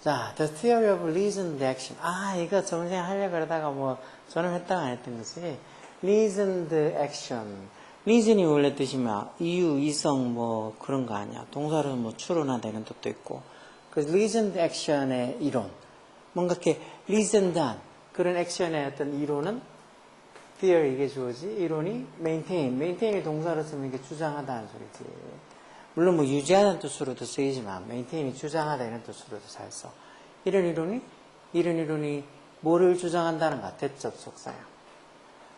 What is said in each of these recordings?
자, the theory of reasoned action. 아, 이거 정생 하려고 그러다가 뭐, 저는 했다가 안 했던 것이, reasoned action. reason이 원래 뜻이 막, 이유, 이성, 뭐, 그런 거 아니야. 동사로 뭐, 추론하다 이런 뜻도 있고. 그 reasoned action의 이론. 뭔가 이렇게 reasoned한 그런 액션의 어떤 이론은 theory, 이게 주어지. 이론이 maintain이 동사로 쓰면 이게 주장하다는 소리지. 물론 뭐 유지하는 뜻으로도 쓰이지만 maintain이 주장하다 이런 뜻으로도 잘 써. 이런 이론이 뭐를 주장한다는가? 대적 속사야.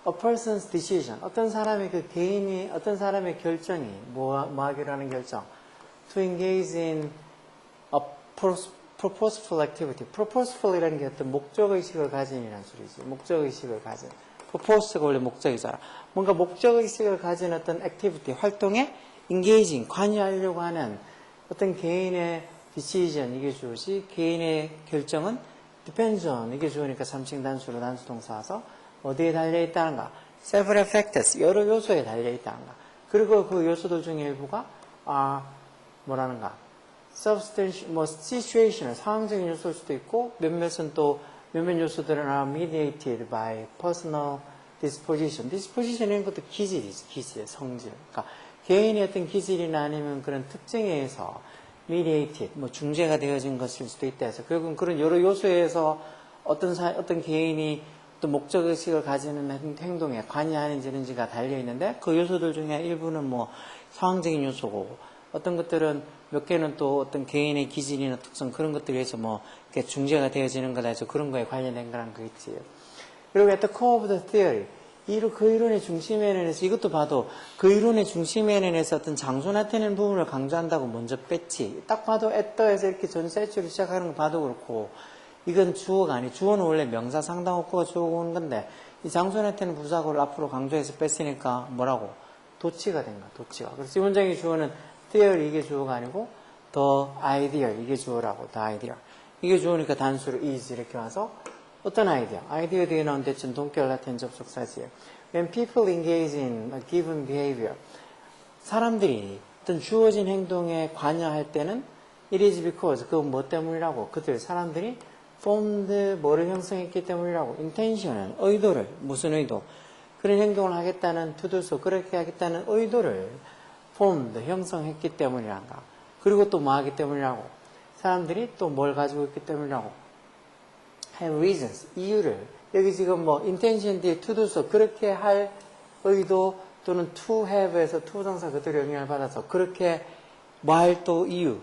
A person's decision. 어떤 사람의 그 개인이 어떤 사람의 결정이 뭐 하기로 하는 결정. To engage in a purposeful activity. purposeful이라는 게 어떤 목적의식을 가진이라는 소리지. 목적의식을 가진. purpose가 원래 목적이잖아. 뭔가 목적의식을 가진 어떤 activity, 활동에 engaging, 관여하려고 하는 어떤 개인의 decision, 이게 주어지. 개인의 결정은 depends on, 이게 주어니까 3층 단수로 단수동사 와서 어디에 달려있다는가? several factors, 여러 요소에 달려있다는가? 그리고 그 요소들 중에 일부가 뭐라는가? substantial, 뭐 situational, 상황적인 요소일 수도 있고 몇몇은 또 몇몇 요소들은 are mediated by personal disposition. disposition이라는 것도 기질이지, 기질, 성질. 그러니까 개인의 어떤 기질이나 아니면 그런 특징에 의해서 mediated, 뭐 중재가 되어진 것일 수도 있다 해서 결국은 그런 여러 요소에서 어떤 개인이 또 목적의식을 가지는 행동에 관여하는지가 달려있는데 그 요소들 중에 일부는 뭐 상황적인 요소고 어떤 것들은 몇 개는 또 어떤 개인의 기질이나 특성 그런 것들에 의해서 뭐 이렇게 중재가 되어지는 거다 해서 그런 거에 관련된 거란 거 있지. 그리고 at the core of the theory. 그 이론의 중심에는 해서 이것도 봐도 그 이론의 중심에는 해서 어떤 장소 나타내는 부분을 강조한다고 먼저 뺐지. 딱 봐도 at the에서 이렇게 전세치로 시작하는 거 봐도 그렇고 이건 주어가 아니 주어는 원래 명사 상당어구가 주어가 오는 건데 이 장소 나타내는 부사구를 앞으로 강조해서 뺐으니까 뭐라고? 도치가 된 거야. 도치가. 그래서 이 문장의 주어는 theory 이게 주어가 아니고 the idea 이게 주어라고 the idea. 이게 주어니까 단수로 is 이렇게 와서 어떤 아이디어? 아이디어 뒤에 나온 대칭 동격 라틴 접속사지예요. When people engage in a given behavior, 사람들이 어떤 주어진 행동에 관여할 때는 it is because 그건 뭐 때문이라고? 사람들이 formed 뭐를 형성했기 때문이라고. intention은 의도를 무슨 의도? 그런 행동을 하겠다는 to do so 그렇게 하겠다는 의도를 formed 형성했기 때문이란가. 그리고 또 뭐 하기 때문이라고? 사람들이 또 뭘 가지고 있기 때문이라고? have reasons, 이유를. 여기 지금 뭐 intention 뒤에 to do so 그렇게 할 의도 또는 to have에서 to 동사 그대로 영향을 받아서 그렇게 뭐 할 또 이유.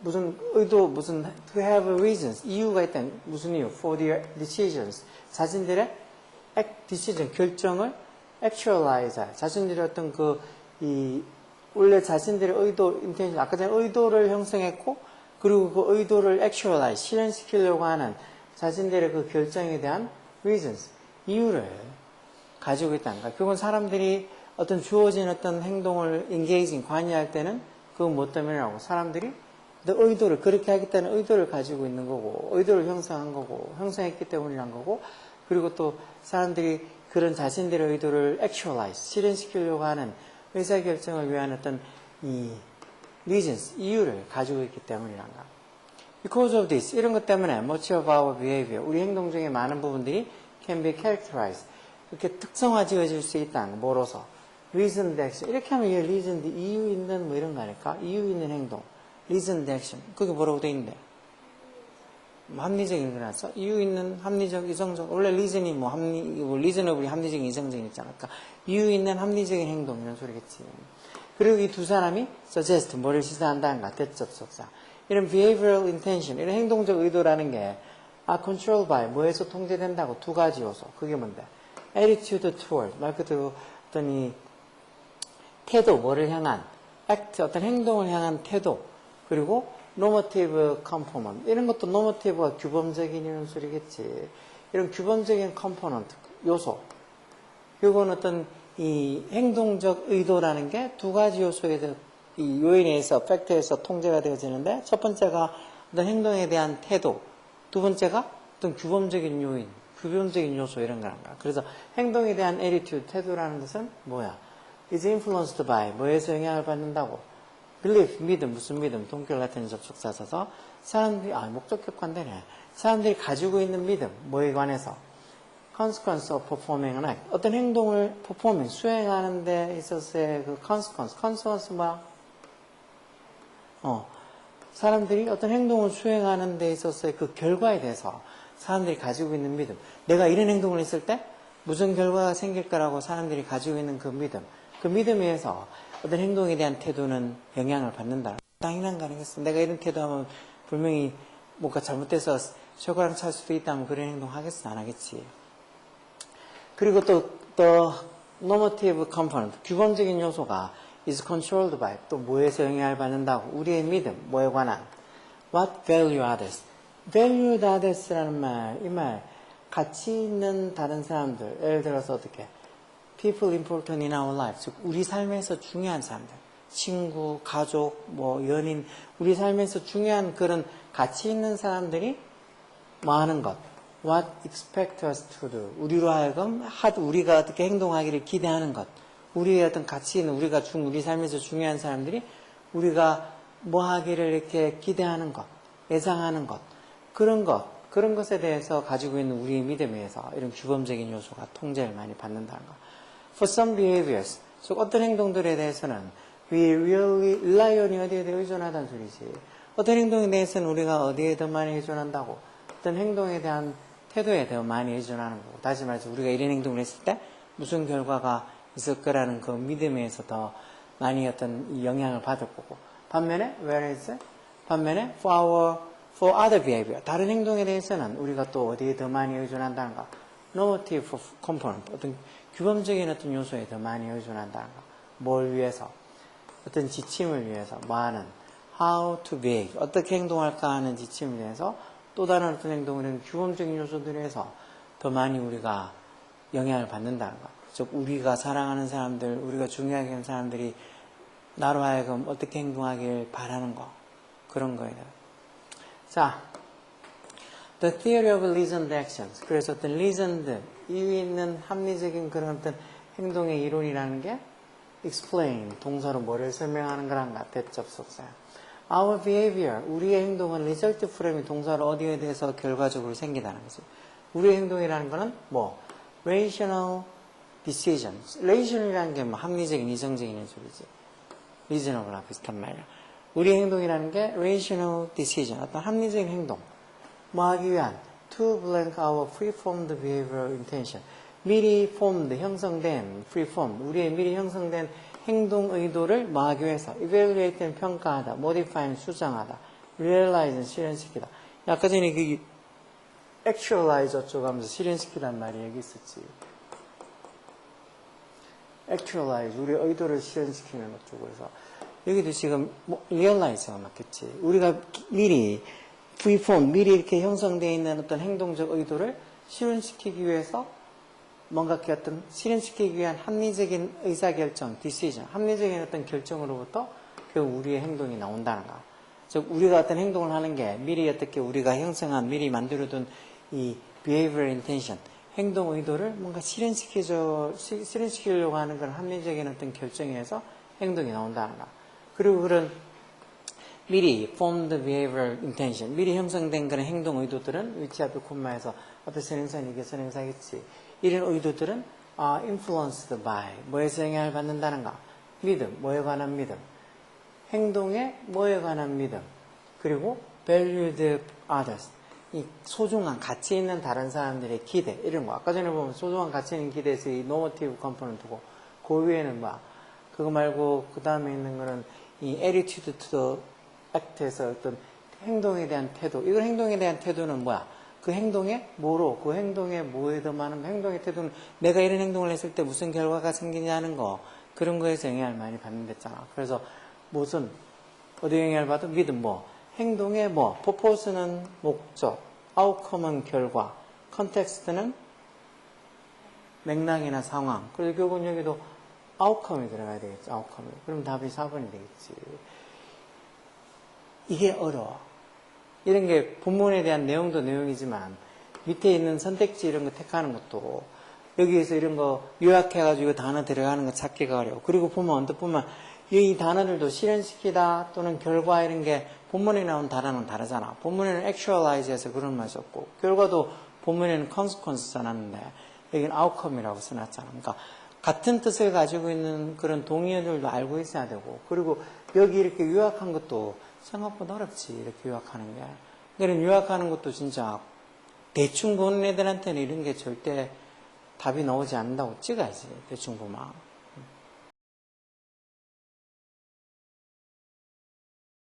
무슨 의도 무슨 to have reasons 이유가 있다는 무슨 이유? for their decisions 자신들의 decision 결정을 actualize 자신들의 어떤 원래 자신들의 의도 intention 아까 전에 의도를 형성했고 그리고 그 의도를 actualize 실현시키려고 하는 자신들의 그 결정에 대한 reasons, 이유를 가지고 있다는 거야. 그건 사람들이 어떤 주어진 어떤 행동을 engaging, 관여할 때는 그건 뭐 때문이라고. 사람들이 의도를, 그렇게 하겠다는 의도를 가지고 있는 거고, 의도를 형성한 거고, 형성했기 때문이란 거고, 그리고 또 사람들이 그런 자신들의 의도를 actualize, 실현시키려고 하는 의사결정을 위한 어떤 reasons, 이유를 가지고 있기 때문이란 거야. Because of this, 이런 것 때문에 much of our behavior, 우리 행동 중에 많은 부분들이 can be characterized, 이렇게 특성화 지어질 수 있다는 뭐로서 reasoned action, 이렇게 하면 이게 reasoned, 이유 있는 뭐 이런 거 아닐까? 이유 있는 행동, reasoned action, 그게 뭐라고 돼 있는데? 합리적인 거 나왔어? 이유 있는 합리적, 이성적, 원래 reason이 뭐 reasonably 합리적인, 이성적인 있잖아. 그러니까 이유 있는 합리적인 행동 이런 소리겠지. 그리고 이 두 사람이 suggest, 뭐를 시사한다는가? 대접속사. 이런 behavioral intention, 이런 행동적 의도라는 게 are controlled by, 뭐에서 통제된다고? 두 가지 요소. 그게 뭔데? attitude toward, 말 그대로 어떤 이 태도, 뭐를 향한 act, 어떤 행동을 향한 태도, 그리고 normative component, 이런 것도 normative가 규범적인 이런 소리겠지. 이런 규범적인 component, 요소. 이건 어떤 이 행동적 의도라는 게 두 가지 요소에 대해 이 요인에 의해서, 팩트에서 통제가 되어지는데, 첫 번째가 어떤 행동에 대한 태도, 두 번째가 어떤 규범적인 요인, 규범적인 요소 이런 거란가. 그래서 행동에 대한 attitude, 태도라는 것은 뭐야? is influenced by, 뭐에서 영향을 받는다고? belief, 믿음, 무슨 믿음, 동결 같은 접속사 써서 사람들이, 목적격관되네. 사람들이 가지고 있는 믿음, 뭐에 관해서? consequence of performing an act. 어떤 행동을 performing, 수행하는 데 있어서의 그 consequence 뭐야? 사람들이 어떤 행동을 수행하는 데 있어서의 그 결과에 대해서 사람들이 가지고 있는 믿음. 내가 이런 행동을 했을 때 무슨 결과가 생길 거라고 사람들이 가지고 있는 그 믿음. 그 믿음에 의해서 어떤 행동에 대한 태도는 영향을 받는다. 당연한 거 아니겠어? 내가 이런 태도하면 분명히 뭔가 잘못돼서 쇠고랑 찰 수도 있다면 그런 행동 하겠어? 안 하겠지. 그리고 또 normative component, 규범적인 요소가 is controlled by, 또 뭐에서 영향을 받는다고? 우리의 믿음, 뭐에 관한? What value others? value others라는 말, 이 말, 가치 있는 다른 사람들, 예를 들어서 어떻게? people important in our life, 즉 우리 삶에서 중요한 사람들, 친구, 가족, 연인, 우리 삶에서 중요한 그런 가치 있는 사람들이 뭐 하는 것? What expect us to do? 우리로 하여금 우리가 어떻게 행동하기를 기대하는 것. 우리의 어떤 가치 있는 우리 삶에서 중요한 사람들이 우리가 뭐 하기를 이렇게 기대하는 것, 예상하는 것, 그런 것에 대해서 가지고 있는 우리의 믿음에 의해서 이런 규범적인 요소가 통제를 많이 받는다는 것. For some behaviors, 즉 어떤 행동들에 대해서는 we really rely on이 어디에 대해 의존하다는 소리지. 어떤 행동에 대해서는 우리가 어디에 더 많이 의존한다고? 어떤 행동에 대한 태도에 더 많이 의존하는 거고, 다시 말해서 우리가 이런 행동을 했을 때 무슨 결과가 있을 거라는 그 믿음에 의해서 더 많이 어떤 영향을 받을 거고, 반면에 for other behavior, 다른 행동에 대해서는 우리가 또 어디에 더 많이 의존한다는 거, normative component, 어떤 규범적인 어떤 요소에 더 많이 의존한다는 거. 뭘 위해서? 어떤 지침을 위해서 뭐하는? how to behave, 어떻게 행동할까 하는 지침을 위해서 또 다른 어떤 행동을 규범적인 요소들에 의해서 더 많이 우리가 영향을 받는다는 거. 즉 우리가 사랑하는 사람들, 우리가 중요하게 하는 사람들이 나로 하여금 어떻게 행동하길 바라는 거. 그런 거예요. 자, the theory of reasoned actions. 그래서 어떤 reasoned, 이유 있는 합리적인 그런 어떤 행동의 이론이라는 게 explain, 동사로 뭐를 설명하는 거란가, 대접속사야. Our behavior, 우리의 행동은 result from이 동사로 어디에 대해서 결과적으로 생기다는 거지. 우리의 행동이라는 거는 rational decision. rational이라는 게 합리적인, 이성적인 소리지. reasonable랑 비슷한 말이야. 우리의 행동이라는 게 rational decision, 어떤 합리적인 행동. 뭐 하기 위한? to blank our preformed behavioral intention. 미리 formed, 형성된, preformed, 우리의 미리 형성된 행동 의도를 뭐 하기 위해서? evaluate는 평가하다, modify는 수정하다, realize는 실현시키다. 아까 전에 그 actualize 어쩌고 하면서 실현시키란 말이 여기 있었지. actualize, 우리의 의도를 실현시키는 어쩌고 해서. 여기도 지금 realize가 맞겠지. 우리가 미리 preform, 미리 이렇게 형성되어 있는 어떤 행동적 의도를 실현시키기 위해서 뭔가 어떤 실현시키기 위한 합리적인 의사결정, decision, 합리적인 어떤 결정으로부터 결국 우리의 행동이 나온다는 거. 즉 우리가 어떤 행동을 하는 게 미리 어떻게 우리가 형성한, 미리 만들어둔 이 behavioral intention, 행동 의도를 뭔가 실현시키려고 하는 그런 합리적인 어떤 결정에서 행동이 나온다는 거. 그리고 그런 미리 formed behavioral intention, 미리 형성된 그런 행동 의도들은 위치 앞에 콤마에서 앞에 선행사는 이게 선행사겠지. 이런 의도들은 influenced by, 뭐에서 영향을 받는다는가? 믿음, 뭐에 관한 믿음? 행동에 뭐에 관한 믿음? 그리고 valued others, 이 소중한 가치 있는 다른 사람들의 기대, 이런 거. 아까 전에 보면 소중한 가치 있는 기대에서 이 normative component고, 그 위에는 그거 말고 그 다음에 있는 거는 이 attitude to the act에서 어떤 행동에 대한 태도. 이건 행동에 대한 태도는 뭐야? 그 행동에 뭐로, 그 행동에 뭐에 더 많은 거, 행동의 태도는 내가 이런 행동을 했을 때 무슨 결과가 생기냐는 거, 그런 거에서 영향을 많이 받는댔잖아. 그래서 무슨, 어디 영향을 받아? 믿음 행동의 purpose는 목적, outcome은 결과, context는 맥락이나 상황. 그래서 결국은 여기도 outcome이 들어가야 되겠지, outcome이. 그럼 답이 4번이 되겠지. 이게 어려워. 이런 게 본문에 대한 내용도 내용이지만 밑에 있는 선택지 이런 거 택하는 것도 여기에서 이런 거 요약해가지고 단어 들어가는 거 찾기가 어려워. 그리고 보면 언뜻 보면 이 단어들도 실현시키다 또는 결과 이런 게 본문에 나온 단어는 다르잖아. 본문에는 actualize해서 그런 말 썼고 결과도 본문에는 consequence 써놨는데 여기는 outcome이라고 써놨잖아. 그러니까 같은 뜻을 가지고 있는 그런 동의어들도 알고 있어야 되고 그리고 여기 이렇게 요약한 것도 생각보다 어렵지. 이렇게 요약하는 게. 그러니까 요약하는 것도 진짜 대충 보는 애들한테는 이런 게 절대 답이 나오지 않는다고 찍어야지. 대충 보면.